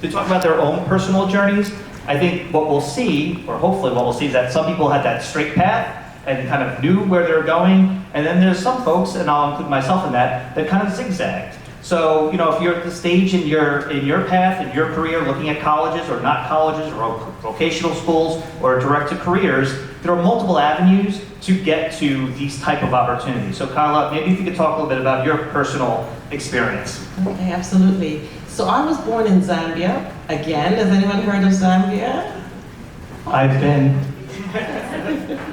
to talk about their own personal journeys. I think what we'll see, or hopefully what we'll see, is that some people had that straight path and kind of knew where they're going, and then there's some folks, and I'll include myself in that kind of zigzagged. So, if you're at the stage in your path, in your career, looking at colleges or not colleges or vocational schools or direct to careers, there are multiple avenues to get to these type of opportunities. So Carla, maybe if you could talk a little bit about your personal experience. Okay, absolutely. So I was born in Zambia. Again, has anyone heard of Zambia? I've been.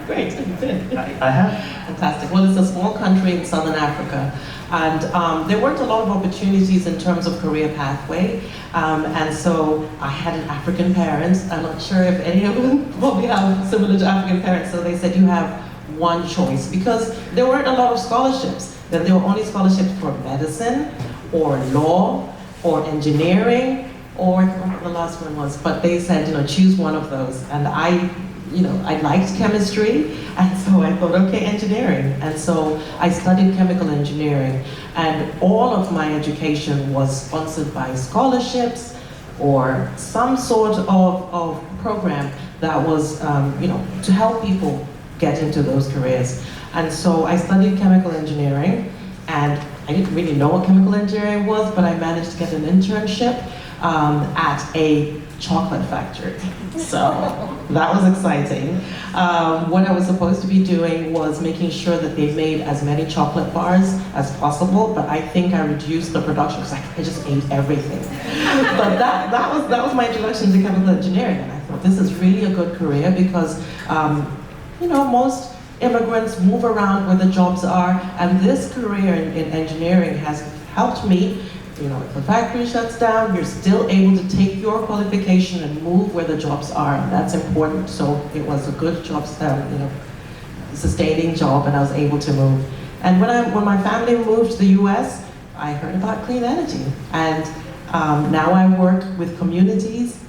Great, you've been. I have. Fantastic. Well, it's a small country in Southern Africa. And there weren't a lot of opportunities in terms of career pathway. And so I had an African parents. I'm not sure if any of them probably have similar to African parents. So they said you have one choice because there weren't a lot of scholarships. Then there were only scholarships for medicine or law or engineering or I don't know what the last one was. But they said, choose one of those. And I liked chemistry, and so I thought, okay, engineering. And so I studied chemical engineering, and all of my education was sponsored by scholarships or some sort of program that was, to help people get into those careers. And so I studied chemical engineering, and I didn't really know what chemical engineering was, but I managed to get an internship at a chocolate factory. So that was exciting. What I was supposed to be doing was making sure that they made as many chocolate bars as possible, but I think I reduced the production because I just ate everything. But that was my introduction to chemical engineering, and I thought this is really a good career because most immigrants move around where the jobs are, and this career in engineering has helped me. If the factory shuts down, you're still able to take your qualification and move where the jobs are, and that's important. So it was a good job, sustaining job, and I was able to move. And when my family moved to the U.S., I heard about clean energy, and now I work with communities,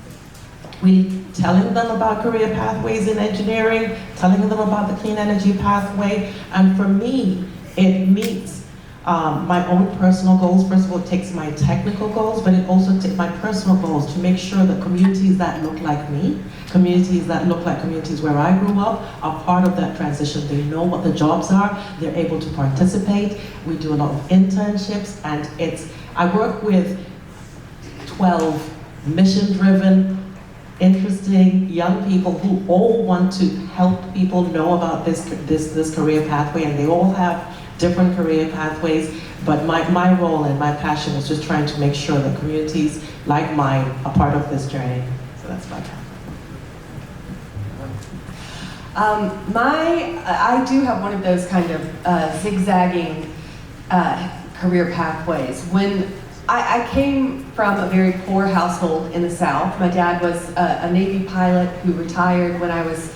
really telling them about career pathways in engineering, telling them about the clean energy pathway, and for me, it meets my own personal goals. First of all, it takes my technical goals, but it also takes my personal goals to make sure that communities that look like me, communities that look like communities where I grew up, are part of that transition. They know what the jobs are, they're able to participate. We do a lot of internships, and I work with 12 mission-driven, interesting young people who all want to help people know about this career pathway, and they all have different career pathways, but my role and my passion is just trying to make sure that communities like mine are part of this journey. So that's my I do have one of those kind of zigzagging career pathways. When I came from a very poor household in the South. My dad was a Navy pilot who retired when I was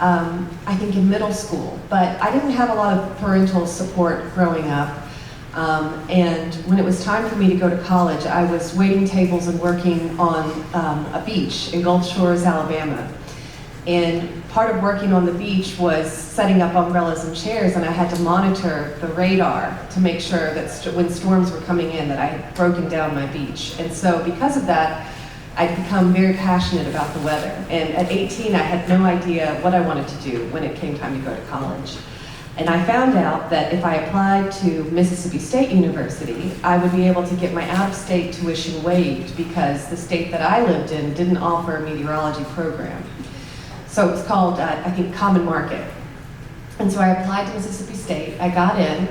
I think in middle school, but I didn't have a lot of parental support growing up. And when it was time for me to go to college, I was waiting tables and working on a beach in Gulf Shores, Alabama. And part of working on the beach was setting up umbrellas and chairs, and I had to monitor the radar to make sure that when storms were coming in that I had broken down my beach. And so because of that, I'd become very passionate about the weather. And at 18, I had no idea what I wanted to do when it came time to go to college. And I found out that if I applied to Mississippi State University, I would be able to get my out-of-state tuition waived because the state that I lived in didn't offer a meteorology program. So it was called, I think, Common Market. And so I applied to Mississippi State, I got in,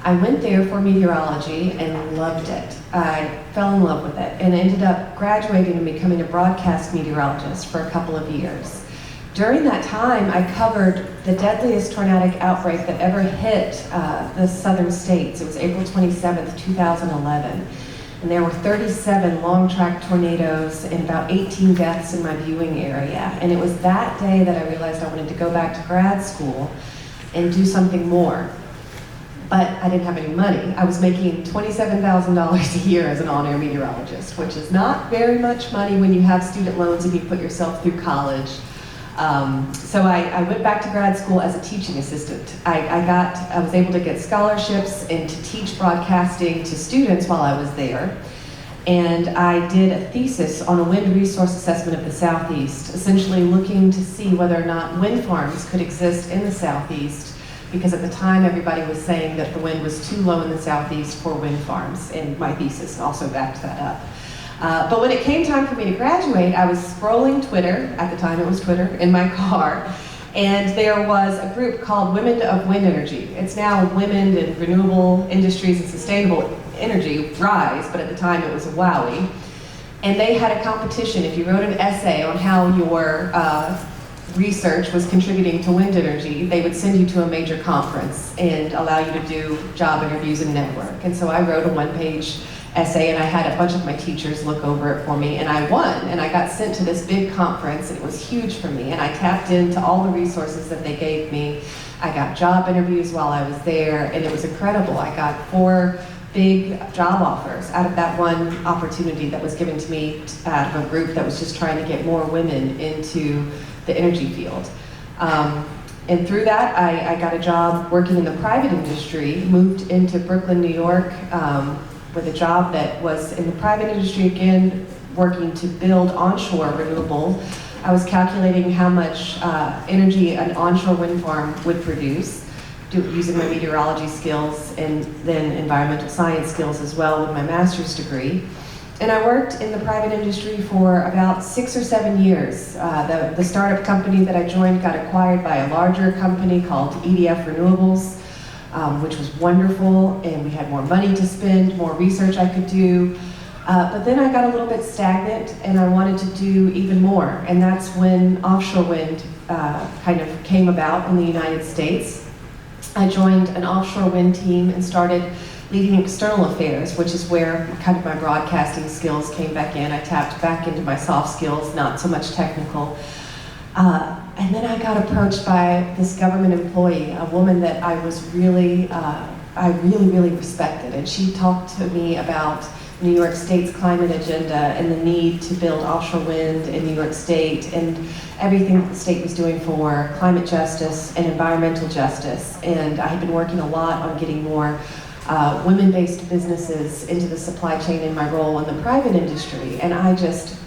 I went there for meteorology and loved it. I fell in love with it and ended up graduating and becoming a broadcast meteorologist for a couple of years. During that time, I covered the deadliest tornadic outbreak that ever hit the southern states. It was April 27th, 2011. And there were 37 long-track tornadoes and about 18 deaths in my viewing area. And it was that day that I realized I wanted to go back to grad school and do something more. But I didn't have any money. I was making $27,000 a year as an on-air meteorologist, which is not very much money when you have student loans and you put yourself through college. So I went back to grad school as a teaching assistant. I was able to get scholarships and to teach broadcasting to students while I was there. And I did a thesis on a wind resource assessment of the Southeast, essentially looking to see whether or not wind farms could exist in the Southeast, because at the time everybody was saying that the wind was too low in the Southeast for wind farms, and my thesis also backed that up. But when it came time for me to graduate, I was scrolling Twitter, at the time it was Twitter, in my car, and there was a group called Women of Wind Energy. It's now Women in Renewable Industries and Sustainable Energy, RISE, but at the time it was a WOWI. And they had a competition. If you wrote an essay on how your research was contributing to wind energy, they would send you to a major conference and allow you to do job interviews and network. And so I wrote a one-page essay, and I had a bunch of my teachers look over it for me, and I won. And I got sent to this big conference, and it was huge for me. And I tapped into all the resources that they gave me. I got job interviews while I was there, and it was incredible. I got 4 big job offers out of that one opportunity that was given to me out of a group that was just trying to get more women into the energy field. And through that, I got a job working in the private industry, moved into Brooklyn, New York, with a job that was in the private industry, again, working to build onshore renewable. I was calculating how much energy an onshore wind farm would produce, using my meteorology skills and then environmental science skills as well with my master's degree. And I worked in the private industry for about 6 or 7 years. The startup company that I joined got acquired by a larger company called EDF Renewables, which was wonderful, and we had more money to spend, more research I could do. But then I got a little bit stagnant, and I wanted to do even more. And that's when offshore wind kind of came about in the United States. I joined an offshore wind team and started leading external affairs, which is where kind of my broadcasting skills came back in. I tapped back into my soft skills, not so much technical. And then I got approached by this government employee, a woman that I was really, I really respected. And she talked to me about New York State's climate agenda and the need to build offshore wind in New York State and everything that the state was doing for climate justice and environmental justice. And I had been working a lot on getting more women-based businesses into the supply chain in my role in the private industry. And I just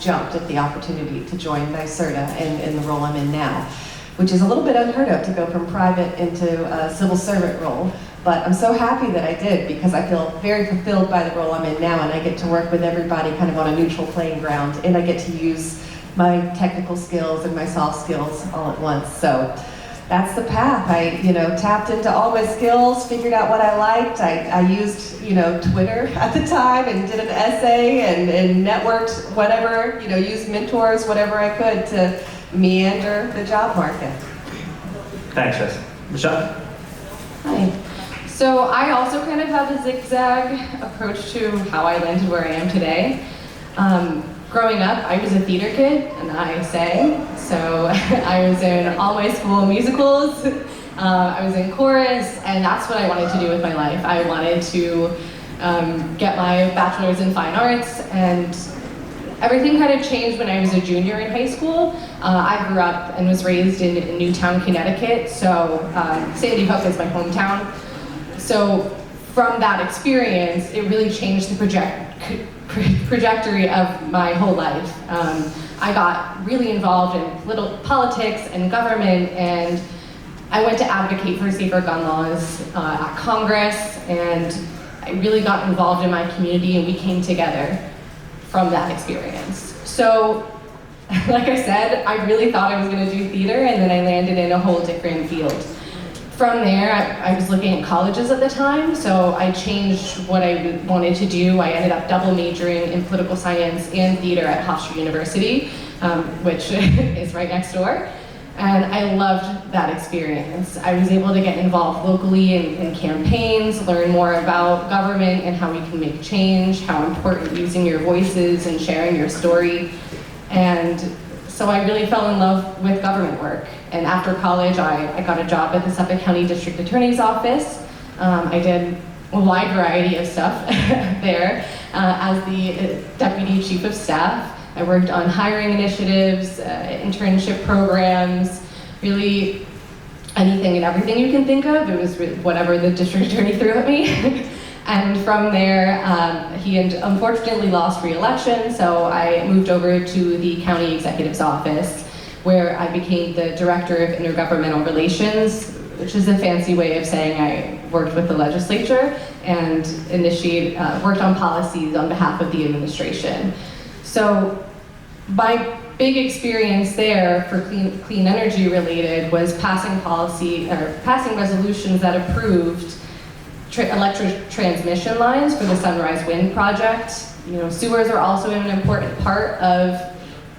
jumped at the opportunity to join NYSERDA in the role I'm in now, which is a little bit unheard of, to go from private into a civil servant role. But I'm so happy that I did, because I feel very fulfilled by the role I'm in now, and I get to work with everybody kind of on a neutral playing ground, and I get to use my technical skills and my soft skills all at once. So that's the path. I, tapped into all my skills, figured out what I liked. I used, Twitter at the time and did an essay and networked whatever, used mentors, whatever I could to meander the job market. Thanks, Jess. Michelle? Hi. So I also kind of have a zigzag approach to how I landed where I am today. Growing up, I was a theater kid and I sang. So I was in all my school musicals, I was in chorus, and that's what I wanted to do with my life. I wanted to get my bachelor's in fine arts, and everything kind of changed when I was a junior in high school. I grew up and was raised in Newtown, Connecticut, so Sandy Hook is my hometown. So from that experience, it really changed the trajectory of my whole life. I got really involved in politics and government, and I went to advocate for safer gun laws at Congress, and I really got involved in my community, and we came together from that experience. So, like I said, I really thought I was going to do theater, and then I landed in a whole different field. From there, I was looking at colleges at the time, so I changed what I wanted to do. I ended up double majoring in political science and theater at Hofstra University, which is right next door. And I loved that experience. I was able to get involved locally in campaigns, learn more about government and how we can make change, how important using your voices and sharing your story. And so I really fell in love with government work. And after college, I got a job at the Suffolk County District Attorney's Office. I did a wide variety of stuff there as the Deputy Chief of Staff. I worked on hiring initiatives, internship programs, really anything and everything you can think of. It was whatever the district attorney threw at me. And from there, he unfortunately lost re-election, so I moved over to the county executive's office, where I became the director of intergovernmental relations, which is a fancy way of saying I worked with the legislature and worked on policies on behalf of the administration. So my big experience there for clean energy related was passing resolutions that approved electric transmission lines for the Sunrise Wind project. You know, sewers are also an important part of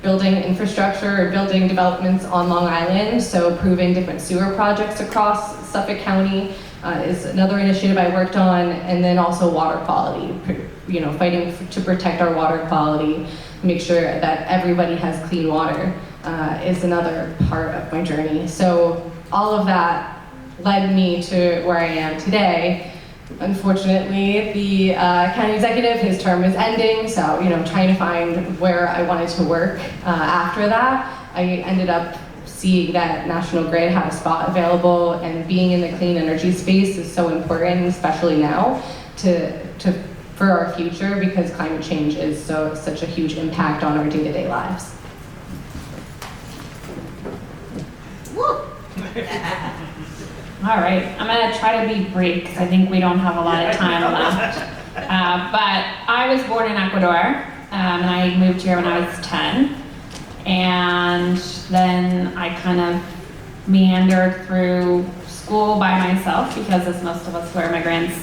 building infrastructure or building developments on Long Island, so approving different sewer projects across Suffolk County is another initiative I worked on, and then also water quality, you know, fighting to protect our water quality, make sure that everybody has clean water is another part of my journey. So all of that led me to where I am today. Unfortunately, the county executive, his term is ending, so you know, I'm trying to find where I wanted to work after that. I ended up seeing that National Grid had a spot available, and being in the clean energy space is so important, especially now, for our future, because climate change is such a huge impact on our day-to-day lives. All right, I'm gonna try to be brief because I think we don't have a lot of time left. But I was born in Ecuador, and I moved here when I was 10. And then I kind of meandered through school by myself because, as most of us who are immigrants,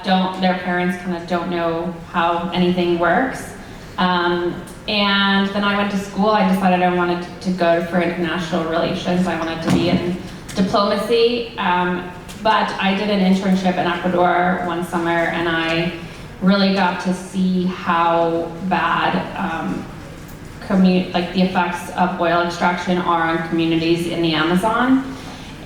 their parents kind of don't know how anything works. And then I went to school. I decided I wanted to go for international relations. I wanted to be in diplomacy, but I did an internship in Ecuador one summer, and I really got to see how bad the effects of oil extraction are on communities in the Amazon.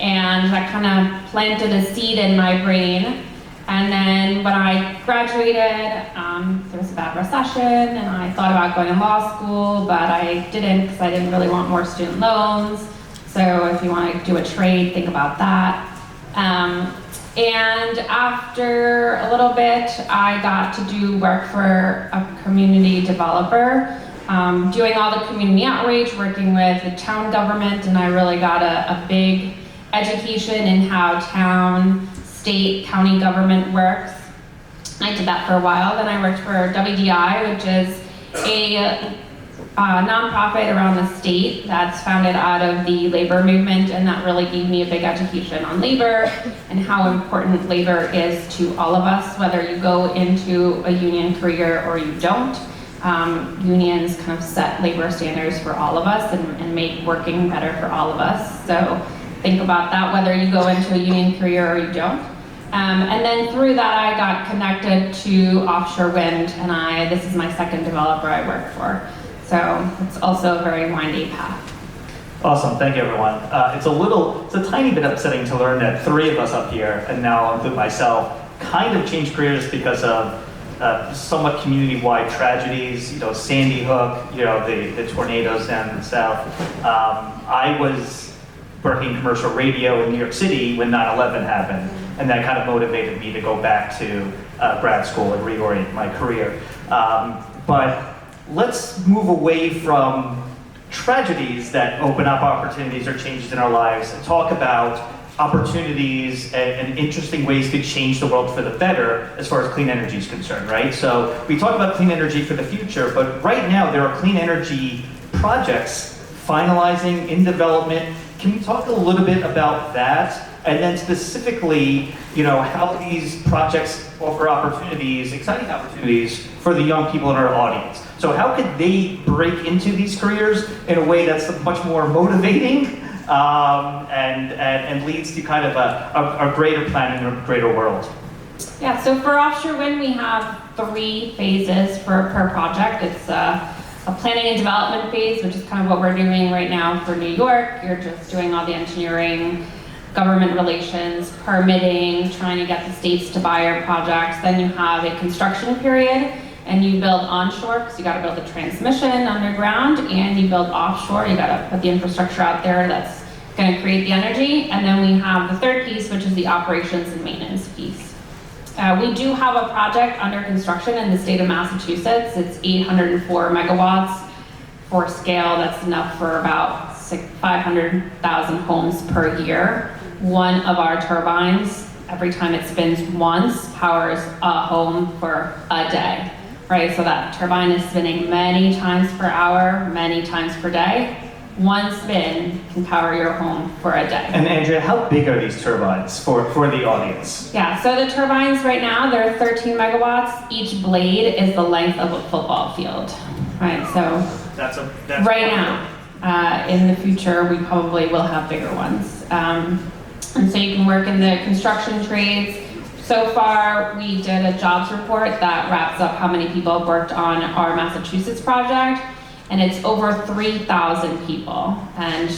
And that kind of planted a seed in my brain. And then when I graduated, there was a bad recession, and I thought about going to law school, but I didn't because I didn't really want more student loans. So if you want to do a trade, think about that. And after a little bit, I got to do work for a community developer, doing all the community outreach, working with the town government, and I really got a big education in how town, state, county government works. I did that for a while. Then I worked for WDI, which is a nonprofit around the state that's founded out of the labor movement, and that really gave me a big education on labor and how important labor is to all of us, whether you go into a union career or you don't. Unions kind of set labor standards for all of us and make working better for all of us. So think about that, whether you go into a union career or you don't. And then through that, I got connected to offshore wind, and this is my second developer I work for. So it's also a very windy path. Awesome, thank you everyone. It's a tiny bit upsetting to learn that 3 of us up here, and now I'll include myself, kind of changed careers because of somewhat community-wide tragedies, you know, Sandy Hook, you know, the tornadoes down in the south. I was working commercial radio in New York City when 9/11 happened, and that kind of motivated me to go back to grad school and reorient my career. But let's move away from tragedies that open up opportunities or changes in our lives and talk about opportunities and interesting ways to change the world for the better as far as clean energy is concerned, right? So we talk about clean energy for the future, but right now there are clean energy projects finalizing in development. Can we talk a little bit about that? And then specifically, you know, how these projects offer opportunities, exciting opportunities for the young people in our audience. So how could they break into these careers in a way that's much more motivating and leads to kind of a greater plan and a greater world? Yeah, so for offshore wind, we have 3 phases per project. It's a planning and development phase, which is kind of what we're doing right now for New York. You're just doing all the engineering, government relations, permitting, trying to get the states to buy your projects. Then you have a construction period, and you build onshore because you got to build the transmission underground, and you build offshore. You got to put the infrastructure out there that's going to create the energy. And then we have the third piece, which is the operations and maintenance piece. We do have a project under construction in the state of Massachusetts. It's 804 megawatts. For scale, that's enough for about 500,000 homes per year. One of our turbines, every time it spins once, powers a home for a day, right? So that turbine is spinning many times per hour, many times per day. One spin can power your home for a day. And Andrea, how big are these turbines for the audience? Yeah, so the turbines right now, they're 13 megawatts. Each blade is the length of a football field, right? So That's right now, in the future, we probably will have bigger ones. And so you can work in the construction trades. So far, we did a jobs report that wraps up how many people have worked on our Massachusetts project, and it's over 3,000 people. And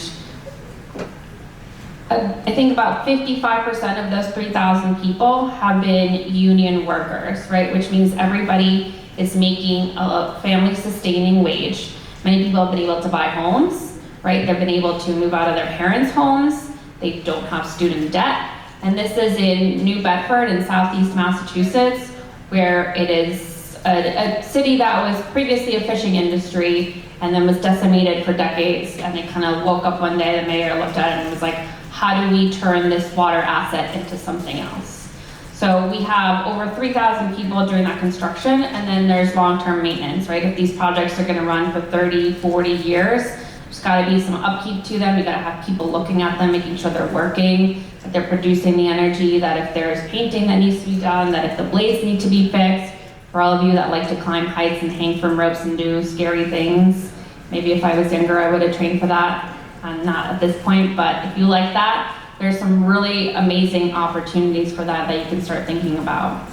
I think about 55% of those 3,000 people have been union workers, right? Which means everybody is making a family-sustaining wage. Many people have been able to buy homes, right? They've been able to move out of their parents' homes. They don't have student debt. And this is in New Bedford in southeast Massachusetts, where it is a city that was previously a fishing industry and then was decimated for decades. And they kind of woke up one day, the mayor looked at it and was like, how do we turn this water asset into something else? So we have over 3,000 people doing that construction, and then there's long-term maintenance, right? If these projects are gonna run for 30, 40 years, there's gotta be some upkeep to them. You gotta have people looking at them, making sure they're working, that they're producing the energy, that if there's painting that needs to be done, that if the blades need to be fixed. For all of you that like to climb heights and hang from ropes and do scary things, maybe if I was younger, I would have trained for that. I'm not at this point, but if you like that, there's some really amazing opportunities for that you can start thinking about.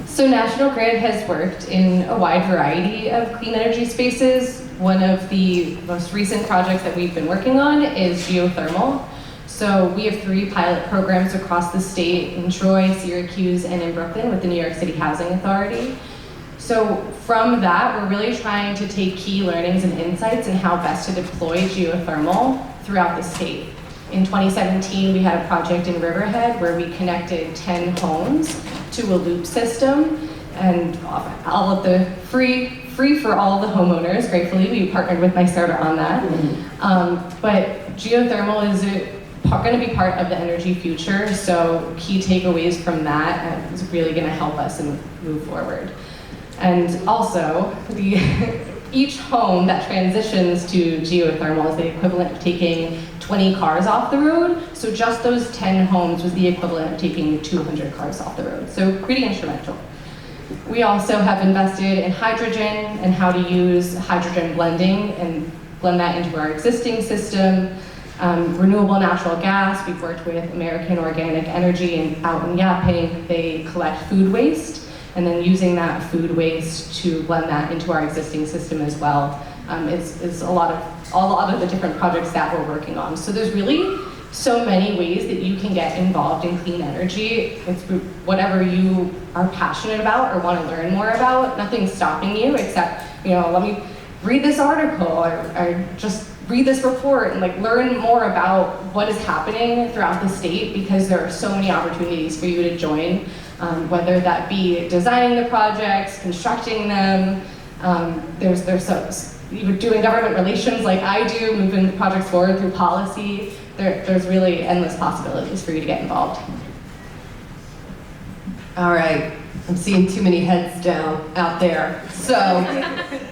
So National Grid has worked in a wide variety of clean energy spaces. One of the most recent projects that we've been working on is geothermal. So we have 3 pilot programs across the state in Troy, Syracuse, and in Brooklyn with the New York City Housing Authority. So from that, we're really trying to take key learnings and insights in how best to deploy geothermal throughout the state. In 2017, we had a project in Riverhead where we connected 10 homes to a loop system, and all of the free for all the homeowners. Gratefully, we partnered with NYSERDA on that. But geothermal is going to be part of the energy future, so key takeaways from that is really going to help us move forward. And also, each home that transitions to geothermal is the equivalent of taking 20 cars off the road. So just those 10 homes was the equivalent of taking 200 cars off the road. So pretty instrumental. We also have invested in hydrogen and how to use hydrogen blending and blend that into our existing system. Renewable natural gas, we've worked with American Organic Energy and out in Yapping. They collect food waste, and then using that food waste to blend that into our existing system as well is a lot of the different projects that we're working on. So there's really so many ways that you can get involved in clean energy. It's whatever you are passionate about or want to learn more about. Nothing's stopping you except, let me read this article or just read this report and learn more about what is happening throughout the state, because there are so many opportunities for you to join, whether that be designing the projects, constructing them, even doing government relations like I do, moving the projects forward through policy. There's really endless possibilities for you to get involved. All right, I'm seeing too many heads down out there. So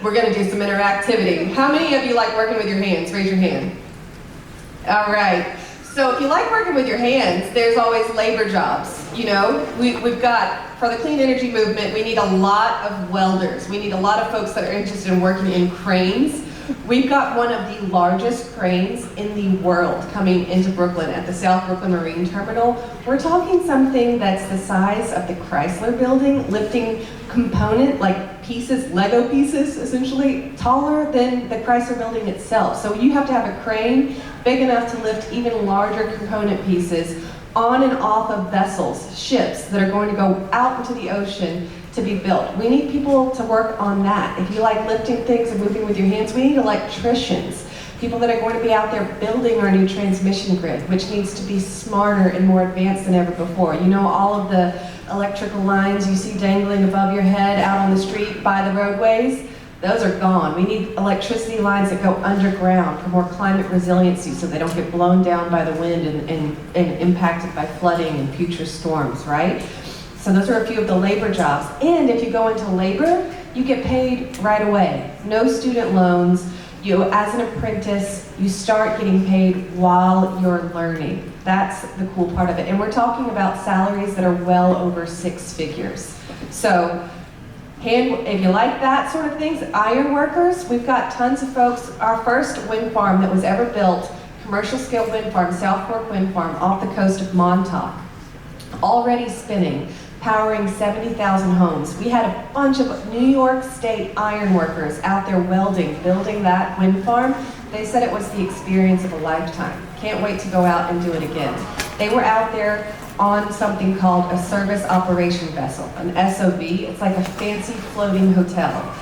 we're gonna do some interactivity. How many of you like working with your hands? Raise your hand. All right, so if you like working with your hands, there's always labor jobs. We've got, for the clean energy movement, we need a lot of welders. We need a lot of folks that are interested in working in cranes. We've got one of the largest cranes in the world coming into Brooklyn at the South Brooklyn Marine Terminal. We're talking something that's the size of the Chrysler building, lifting component, pieces, Lego pieces, essentially, taller than the Chrysler building itself. So you have to have a crane big enough to lift even larger component pieces on and off of vessels, ships that are going to go out into the ocean to be built. We need people to work on that. If you like lifting things and moving with your hands, we need electricians. People that are going to be out there building our new transmission grid, which needs to be smarter and more advanced than ever before. You know, all of the electrical lines you see dangling above your head out on the street by the roadways? Those are gone. We need electricity lines that go underground for more climate resiliency so they don't get blown down by the wind and impacted by flooding and future storms, right? So those are a few of the labor jobs. And if you go into labor, you get paid right away. No student loans. You, as an apprentice, you start getting paid while you're learning. That's the cool part of it. And we're talking about salaries that are well over 6 figures. So, if you like that sort of things, iron workers, we've got tons of folks. Our first wind farm that was ever built, commercial scale wind farm, South Fork Wind Farm, off the coast of Montauk, already spinning, powering 70,000 homes. We had a bunch of New York State iron workers out there welding, building that wind farm. They said it was the experience of a lifetime. Can't wait to go out and do it again. They were out there on something called a service operation vessel, an SOV. It's like a fancy floating hotel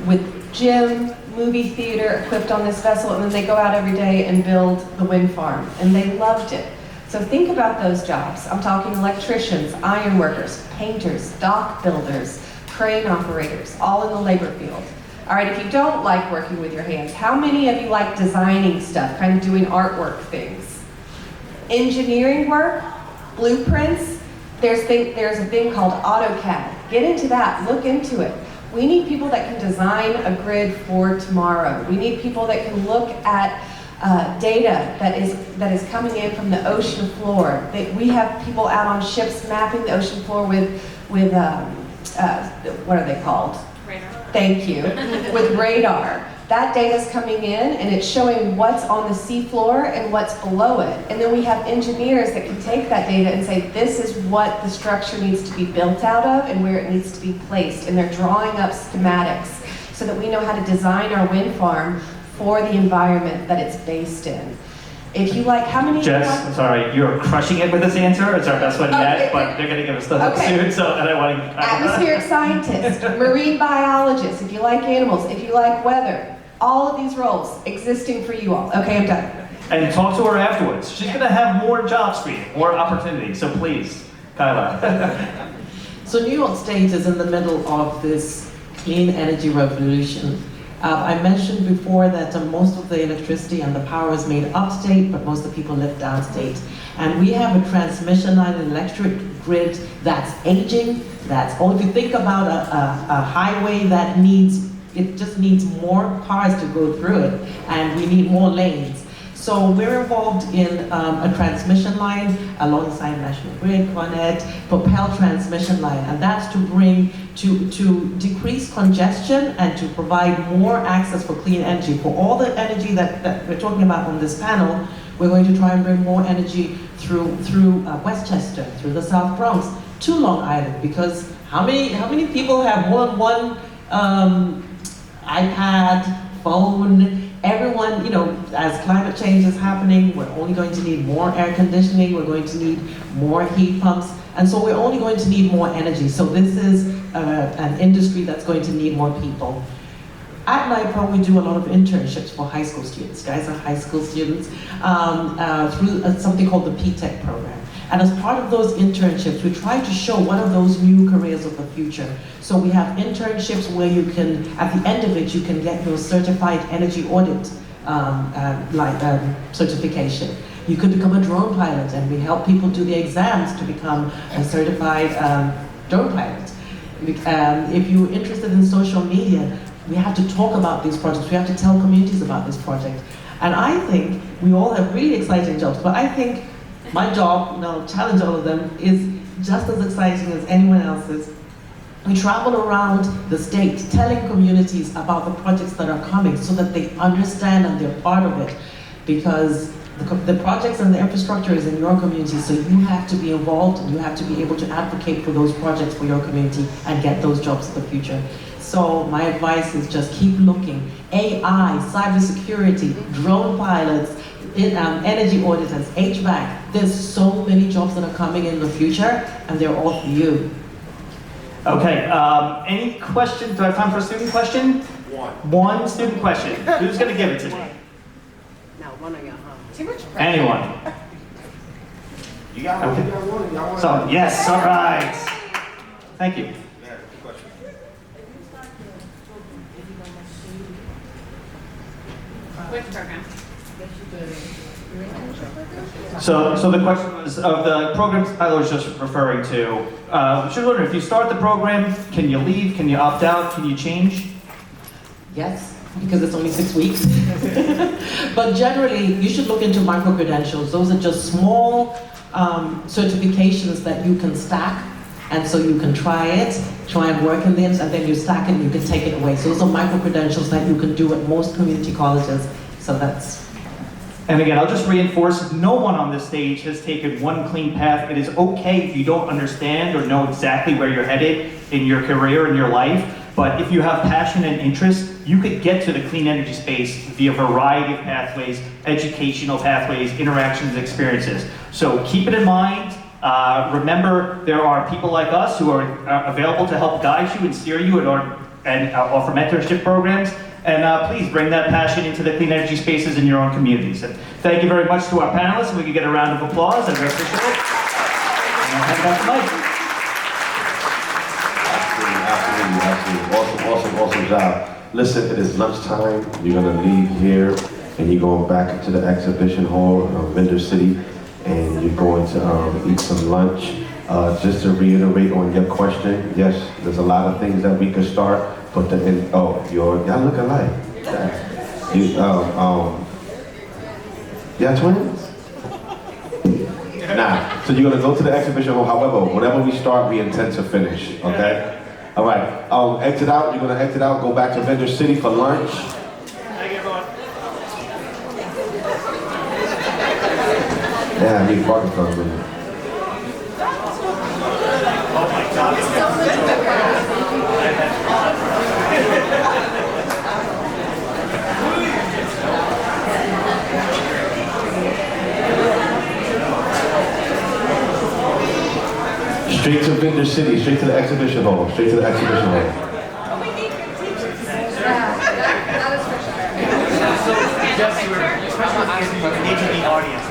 with gym, movie theater equipped on this vessel, and then they go out every day and build the wind farm, and they loved it. So think about those jobs. I'm talking electricians, iron workers, painters, dock builders, crane operators, all in the labor field. All right, if you don't like working with your hands, how many of you like designing stuff, kind of doing artwork things? Engineering work, blueprints, there's a thing called AutoCAD. Get into that, look into it. We need people that can design a grid for tomorrow. We need people that can look at data that is coming in from the ocean floor. We have people out on ships mapping the ocean floor with what are they called? Radar. Thank you. With radar. That data's coming in and it's showing what's on the seafloor and what's below it. And then we have engineers that can take that data and say, this is what the structure needs to be built out of and where it needs to be placed. And they're drawing up schematics so that we know how to design our wind farm for the environment that it's based in. If you like, how many? Jess, I'm sorry, you're crushing it with this answer. It's our best one yet, but they're going to give us the hook soon, so I don't want to. Atmospheric scientist, marine biologist, if you like animals, if you like weather, all of these roles existing for you all. Okay, I'm done. And talk to her afterwards. She's going to have more jobs for you, more opportunities. So please, Kyla. So New York State is in the middle of this clean energy revolution. I mentioned before that most of the electricity and the power is made upstate, but most of the people live downstate. And we have a transmission line, an electric grid that's aging. If you think about a highway that it just needs more cars to go through it, and we need more lanes. So we're involved in a transmission line alongside National Grid, Quanet, Propel transmission line, and that's to decrease congestion and to provide more access for clean energy. For all the energy that we're talking about on this panel, we're going to try and bring more energy through Westchester, through the South Bronx, to Long Island, because how many people have more than one iPad, phone? Everyone, as climate change is happening, we're only going to need more air conditioning, we're going to need more heat pumps, and so we're only going to need more energy. So this is an industry that's going to need more people. At NIPRO, we do a lot of internships for high school students. Guys are high school students through something called the P-TECH program. And as part of those internships, we try to show what are those new careers of the future. So we have internships where you can, at the end of it, you can get your certified energy audit certification. You could become a drone pilot, and we help people do the exams to become a certified drone pilot. If you're interested in social media, we have to talk about these projects. We have to tell communities about this project. And I think we all have really exciting jobs, but I think my job, challenge all of them, is just as exciting as anyone else's. We travel around the state telling communities about the projects that are coming so that they understand and they're part of it. Because the projects and the infrastructure is in your community, so you have to be involved and you have to be able to advocate for those projects for your community and get those jobs in the future. So my advice is just keep looking. AI, cybersecurity, drone pilots, energy auditors, HVAC. There's so many jobs that are coming in the future, and they're all for you. Okay, any questions? Do I have time for a student question? One student question. Who's going to give it to me? Too much pressure. Anyone? You got one, you got one, you got one. So, yes, all right. Thank you. Yeah, good question. Which program? So the question was, of the programs Tyler was just referring to, children, if you start the program, can you leave? Can you opt out? Can you change? Yes, because it's only 6 weeks. But generally, you should look into micro-credentials. Those are just small certifications that you can stack. And so you can try and work in them, and then you stack it and you can take it away. So those are micro-credentials that you can do at most community colleges. So that's... And again, I'll just reinforce, no one on this stage has taken one clean path. It is okay if you don't understand or know exactly where you're headed in your career, in your life. But if you have passion and interest, you could get to the clean energy space via a variety of pathways, educational pathways, interactions, experiences. So keep it in mind. Remember, there are people like us who are available to help guide you and steer you and offer mentorship programs. And please bring that passion into the clean energy spaces in your own communities. And thank you very much to our panelists. And we can get a round of applause. I very appreciate it. And I'll hand back the mic. Absolutely. Awesome job. Listen, it is lunchtime. You're gonna leave here and you're going back into the exhibition hall in Vendor City and you're going to eat some lunch. Just to reiterate on your question, yes, there's a lot of things that we could start, but y'all look alike. Y'all twins? Nah, so you're gonna go to the exhibition hall. However, whatever we start, we intend to finish, okay? All right, exit out, you're gonna exit out, go back to Vendor City for lunch. Thank you, everyone. Yeah, I need parking for a minute. Oh my God. Straight to Vendor City, straight to the exhibition hall, straight to the exhibition hall. Just you were need to be audience.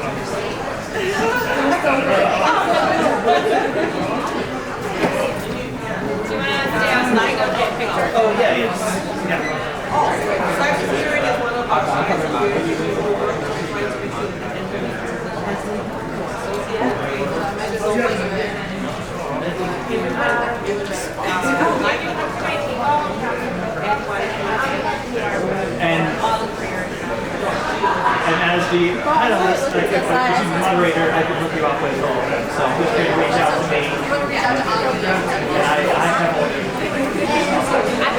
Oh yeah, yeah. And as the panelist, as the moderator, I can hook you up with all of them. So feel free to reach out to me. I have all the